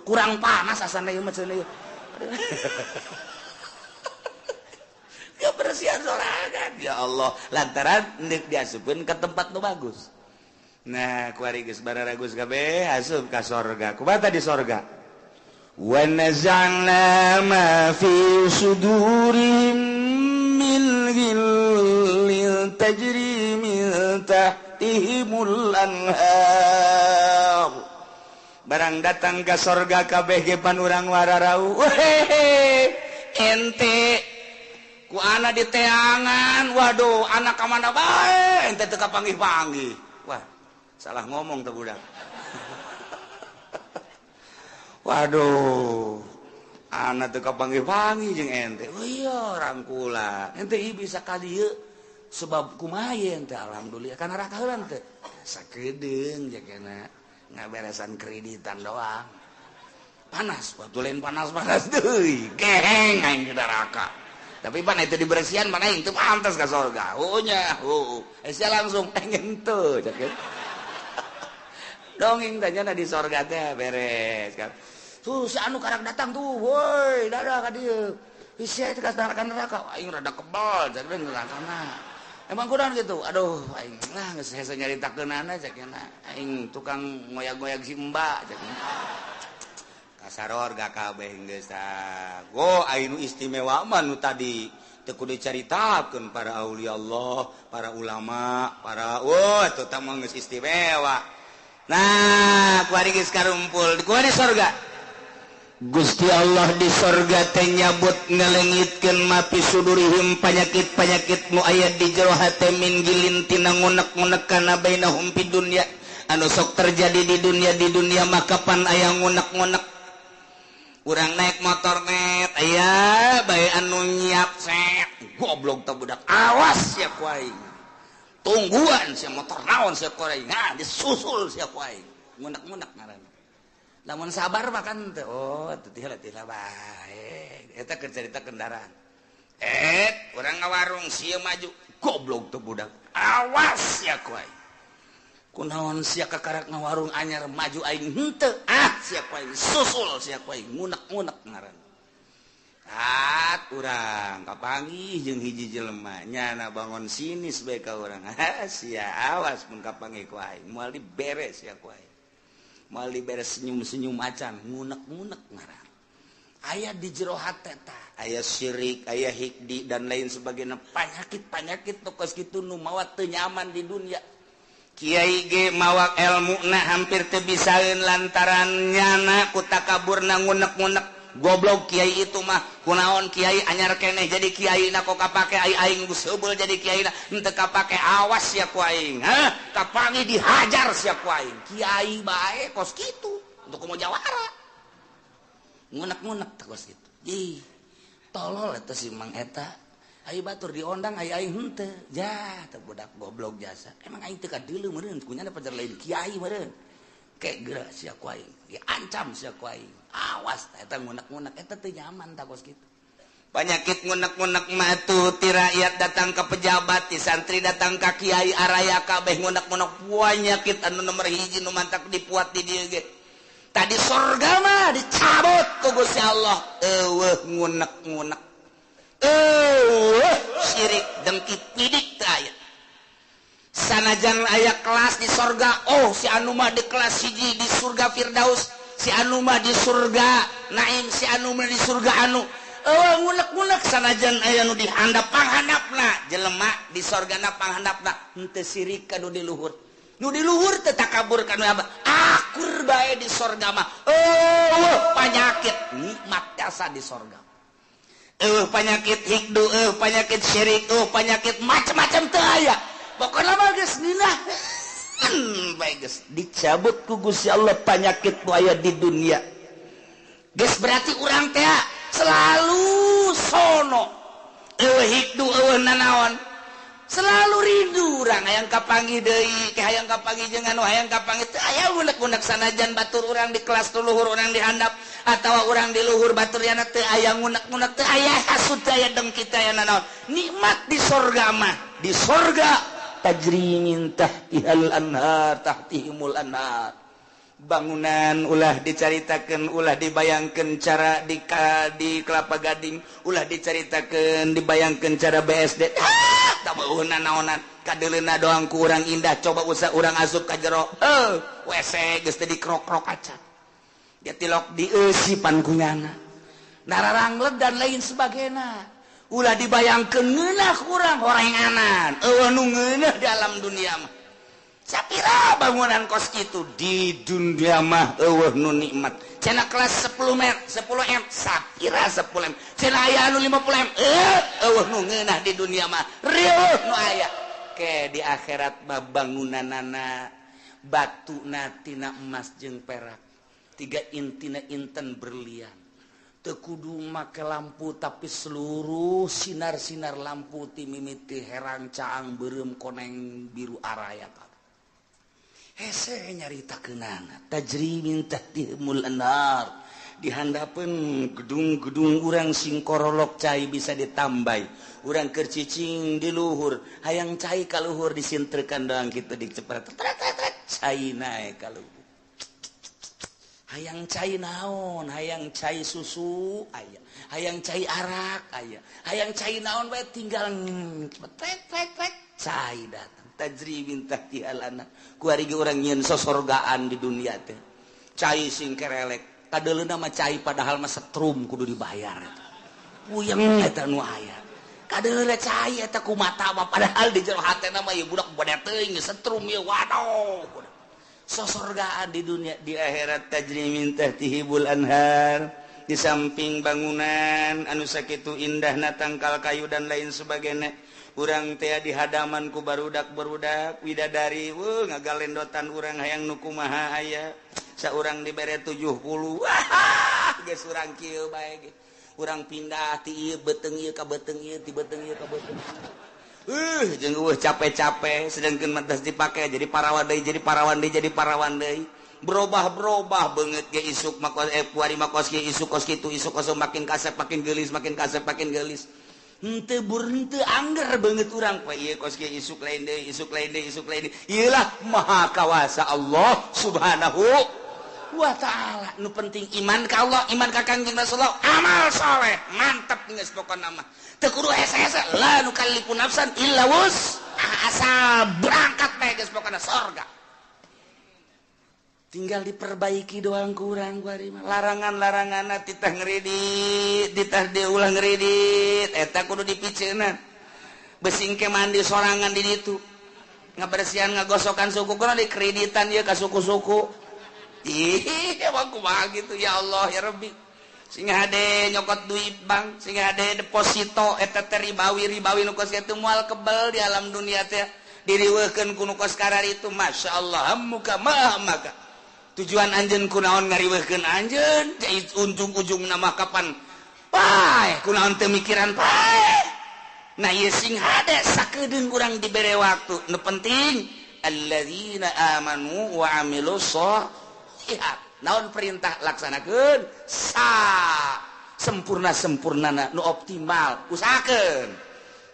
A: kurang panas asana ieu mah cenah ya bersihan sorangan ya Allah lantaran neuk diasupkeun ke tempat nu bagus. Nah, kuari geus bararagus kabeh asup ka sorga. Kumaha di sorga? Wa nazalna ma fi sudurihim min ghillin tajri min tahtihimul anhar. Barang datang ka sorga kabeh ge pan urang wararau. Ente ku ana di teangan. Waduh, anak ka mana bae? Ente teu kapanggih-panggih. Wah, salah ngomong tuh budak. Waduh, anak teu kapanggih-panggih jeung ente. Oh iya, rangkula. Ente ieu bisa ka dieu sebab kumaha ye ente alhamdulillah kana raka heula teh. Sakedeung jakena ngaberesan kreditan doang. Panas, waktu lain panas-panas deui. Geheng aing di neraka. Tapi pan itu dibersihan mana aing teu pantes ka surga. Nya, sia langsung pengen teu cek. Dongeng tanya di sorga teh beres kan. Tuh si anu karak datang tuh, woi, dadah ka dieu. Isi teh ka neraka, aing rada kebal cek nerakana. Emang kurang gitu. Aduh, aing lah geus hese nyaritakeunana cek nya. Aing tukang ngoyak-ngoyak si Mbak cek. Kasaror gak kabeh geus tah. Go aing istimewa mah nu tadi teu kudu dicaritakeun para aulia Allah, para ulama, para eta teh mah geus istimewa. Nah, kuari geus karumpul, kuari di sorga. Gusti Allah di sorga teh nyabut ngalengitkeun mapi sudurihim panyakit-panyakit nu aya di jero hate min gilin tina ngunek-ngunek kana bainahum fid dunya. Anu sok terjadi di dunia mah kapan aya ngunek-ngunek. Urang naik motor net aya bae anu nyiap set goblok teh budak awas sia ku aing tungguan sia motor naon sia ku aing nah disusul sia ku aing ngunek-ngunek ngaranna lamun sabar mah kan teh oh teu tihela bae eta keur carita kendaraan urang ngawarung sia maju goblok teh budak awas sia ku aing kunaon sia kakarak ngawarung anyar maju aing henteu sia ku aing susul sia ku aing ngunek-ngunek ngaranna urang kapanggih jeung hiji jelema nyana bangun sinis bae ka urang sia awas mun kapanggih ku aing moal diberes sia ku aing mali beres senyum-senyum macan ngunek-ngunek ngarang aya di jero hate tah aya syirik aya hikdi dan lain sebagainya penyakit tokos kitu nu mawa teu nyaman di dunia kiai ge mawa ilmuna hampir teu bisaeun lantaran nyana ku takaburna ngunek-ngunek goblok kiai itu mah kunaon kiai anyar keneh jadi kiai na kok kapake aing geus heubeul jadi kiai na henteu kapake awas sia ku aing kapangi dihajar sia ku aing kiai bae kos kitu untuk mau jawara ngunek-ngunek kos kitu ih tolol eta si Mang eta ai batur diondang ai aing henteu jah teu budak goblok jasa emang aing teu kadeuleu meureun kunyana pajar lain kiai meureun kayak geura sia ku aing diancam sia ku aing awas eta ngunek-ngunek eta teu nyaman ta kos kitu Penyakit ngunek-ngunek mah tuh ti rakyat datang ke pejabat, ti santri datang ke kiai araya kabeh ngunek-ngunek penyakit anu nomor hiji nu mantak dipuat di dieu ge. Tadi surga mah dicabut ku Gusti Allah. Eueuh ngunek-ngunek. Eueuh syirik dengkit pidik teh aya. Sanajan aya kelas di surga, oh si anu mah di kelas hiji di surga Firdaus, si anu mah di surga Naim, si anu mah di surga anu ngunek-ngunek sanajan aya nu dihandap panghandapna jelema di sorgana panghandapna henteu sirik ka nu di luhur teh takabur ka nu apa akur bae di sorga mah penyakit nikmat jasa di sorga penyakit hikdu penyakit syirik penyakit macam-macam teu aya pokona mah geus ninah bae geus dicabut ku Gusti Allah penyakit nu aya di dunia geus berarti urang teh selalu sono hikdu nanaon selalu rindu urang hayang kapanggih deui ke hayang kapanggih jeung anu hayang kapanggih teu aya unek-unek sanajan batur urang di kelas tu luhur urang di handap atawa urang di luhur baturna teu aya unek-unek teu aya hasud teu aya dengkit aya nanaon nikmat di sorga mah di sorga tajri min tahtihal anhar tahtihimul anhar bangunan ulah dicaritakeun ulah dibayangkeun cara di Kelapa Gading ulah dicaritakeun dibayangkeun cara BSD tameuhna naonan kadeuleuna doang ku urang indah coba usah urang asup ka jero WC geus teh dikrok-krok kaca dia tilok dieusipan kunyana nararanglet dan lain sebagainya ulah dibayangkeun ngeunah ku urang horenganan eueuh nu ngeunah di alam dunia mah sapira bangunan kos kitu di dunia mah eueuh nu nikmat cenah kelas 10 M sapira 10 M cenah aya anu 50 M eueuh nu ngeunah di dunia mah rieuh nu aya ke di akhirat mah bangunanana batuna tina emas jeung perak tiga intina inten berlian teu kudu make lampu tapi seluruh sinar-sinar lampu ti mimiti herang caang beureum koneng biru araya hese nyaritakeunana tajri min tahtihimul anhar dihandapeun gedung-gedung urang sing korolok cai bisa ditambai urang keur cicing di luhur hayang cai ka luhur disintrekan doang kitu dicepret cai nae ka luhur hayang cai naon hayang cai susu aya hayang cai arak aya hayang cai naon bae tinggal cai datang tajri min tahtihal anhar ku ari ge urang nyieun sosorgaan di dunia teh cai sing kerelek kadeuleuna mah cai padahal mah setrum kudu dibayar puyeng eta nu aya kadeuleuna cai eta ku mata mah padahal di jero hatena mah ieu budak bade teuing setrum ieu waduh sosorgaan di dunia di akhirat tajri min tahtihibul anhar di samping bangunan anu sakitu indahna tangkal kayu dan lain sebagainya urang teh di hadaman ku barudak-barudak widadari ngagalendotan urang hayang nu kumaha aya saurang dibere 70 wah geus urang kieu bae ge urang pindah ti ieu beteung ieu ka beteung ieu ti beteung ieu ka beteung jeung capek-capek sedengkeun mantas dipake jadi parawan deui jadi parawan deui jadi parawan deui berubah-berubah beungeut ge isuk makos puari makos ge isuk kos kitu isuk kos makin kasep makin geulis makin kasep makin geulis henteu henteu angger beungeut urang poe ieu kos ge isuk lain deui isuk lain deui isuk lain deui ieulah maha kawasa Allah subhanahu wa ta'ala nu penting iman ka Allah iman ka Kangjeng Rasulullah amal saleh mantep geus pokona mah teu kudu hese-hese la nukallifu nafsan illa wus asal berangkat bae geus pokona surga tinggal diperbaiki doang kurang larangan-larangan titah ngeridit titah diulang ngeridit eta kudu dipiceunan besingke mandi sorangan di ditu ngabersihan ngagosokan suku kuna dikreditan ya ka suku-suku ih emang kumaha gitu ya Allah ya Rabbi sehingga hade nyokot duit bank sehingga hade deposito eta teh ribawi nu kos kitu moal kebel di alam dunia teh diriweukeun ku nu kos karar itu masyaallah muka maka tujuan anjeun kunaon ngariweuhkeun anjeun ujung-ujungna mah kapan pae kunaon teu mikiran pae nah ieu sing hade sakedeung urang dibere waktu nu penting alladzina amanu wa amilus sholihat naon perintah laksanakeun sempurnana nu optimal usahakeun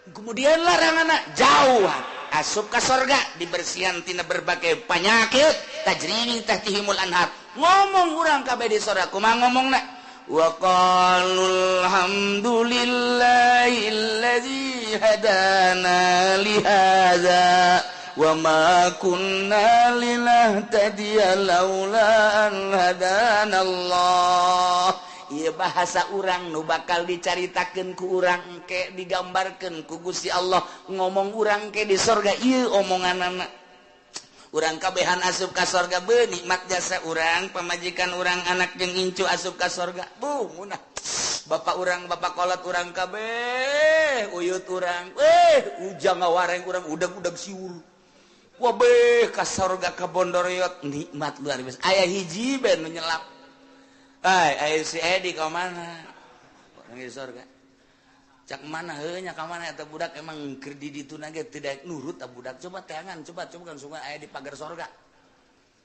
A: kemudian laranganna jauhan asup ka sorga dibersihan tina berbagai penyakit tajri tahtihimul anhar ngomong urang kabeh di sorga kumaha ngomongna wa qalul hamdulillahilladzi hadana li hadza wa ma kunna linahtadiya laula an hadanallah ieu bahasa urang nu bakal dicaritakeun ku urang engke digambarkeun ku Gusti Allah ngomong urang ke di sorga ieu omonganana urang kabehan asup ka sorga beun nikmat jasa urang pamajikan urang anak jeung incu asup ka sorga munah bapak urang bapak kolot urang kabeh uyut urang ujang ngawareng urang udag-udag siul wabeh ka sorga ka Bondoroyot nikmat luar biasa aya hiji ben nu nyelap ayo si Edi ka mana orang di sorga cak mana heunya ka mana eta budak emang keur di ditu nage tidak nurut ta budak coba teangan coba kan sungan aya di pagar sorga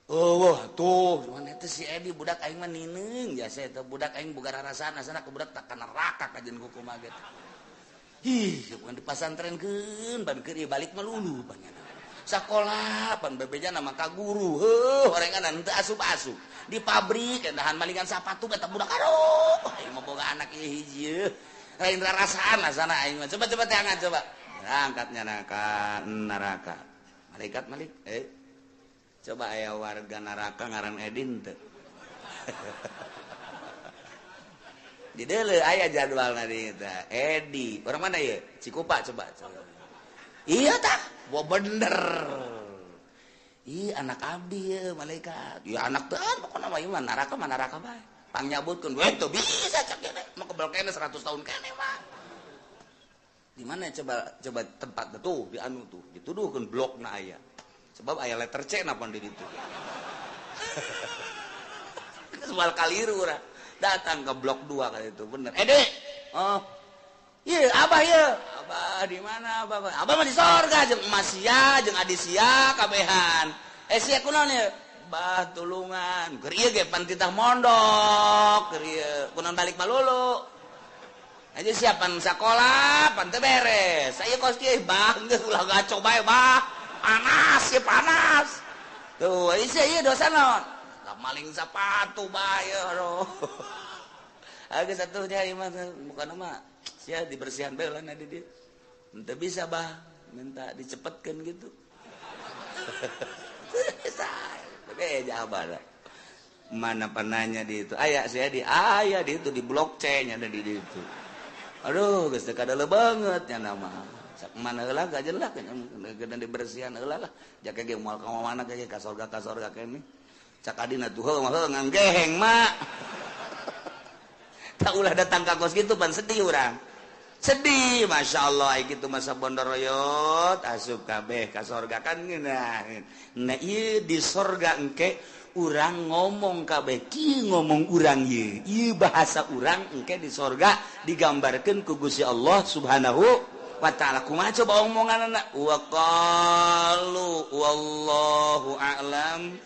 A: wah tuh cuman eta si Edi budak aing mah nineung jasa eta budak aing boga rarasaan asana ka budak tak ka neraka kajen ku kumaha ge bukan di pasantrenkeun ban keur balik mah lulu banyak sakola pan bebeja nama ka guru orengan teu asup-asup di pabrik dahan malingan sapatu eta budak aduh aing mah boga anak ieu hiji lain rarasaan asana aing mah coba teangan coba angkatnya neraka malaikat malik coba aya warga neraka ngaran Edin teu di deuleu aya jadwalna di eta Edi orang mana ye Cikupa coba iya tah wah bener ih anak abdi ya malaikat ya anak tean pokoknya mah iman naraka bae pangyabutkeun we teu bisa cak kene mah kebal kene 100 tahun kene mah di mana coba tempat tuh di anu tuh dituduhkeun blokna aya sebab aya letter C napa di ditu soal kaliru urang datang ke blok 2 kali itu bener Dek iya abah ya abah di mana abah mah di sorga jeung emas sia jeung adi sia kabehan sia kunaon ya bah tulungan keur ieu ge pan titah mondok keur ieu kunaon balik malulu aja siapan sakola pan teu beres saya kos kieu bah geus ulah gaco bae bah panas ya panas tuh ieu dosa naon maling sepatu bae aduh agak satu dia mah bukan mah sia dibersihan bae lah di dia ente bisa bah minta dicepetkeun gitu tapi jawab mana pananya di itu aya sia di aya di itu di blok C nya ada di itu aduh geus teu kadele banget nya nama sak mana heula gajeun lah geus dibersihan heula lah jake ge moal ka mana ge ka sorga kene cak adina tuh mah nganggeheng mak tak ulah datang ke kos gitu pan sedih urang sedih masya Allah gitu masa Bondoroyot asup kabeh ka sorga kan nah ieu di sorga engke urang ngomong kabeh ki ngomong urang ieu bahasa urang engke di sorga digambarkeun ku Gusti Allah Subhanahu wa ta'ala kumaha coba omonganna wa qalu wallahu a'lam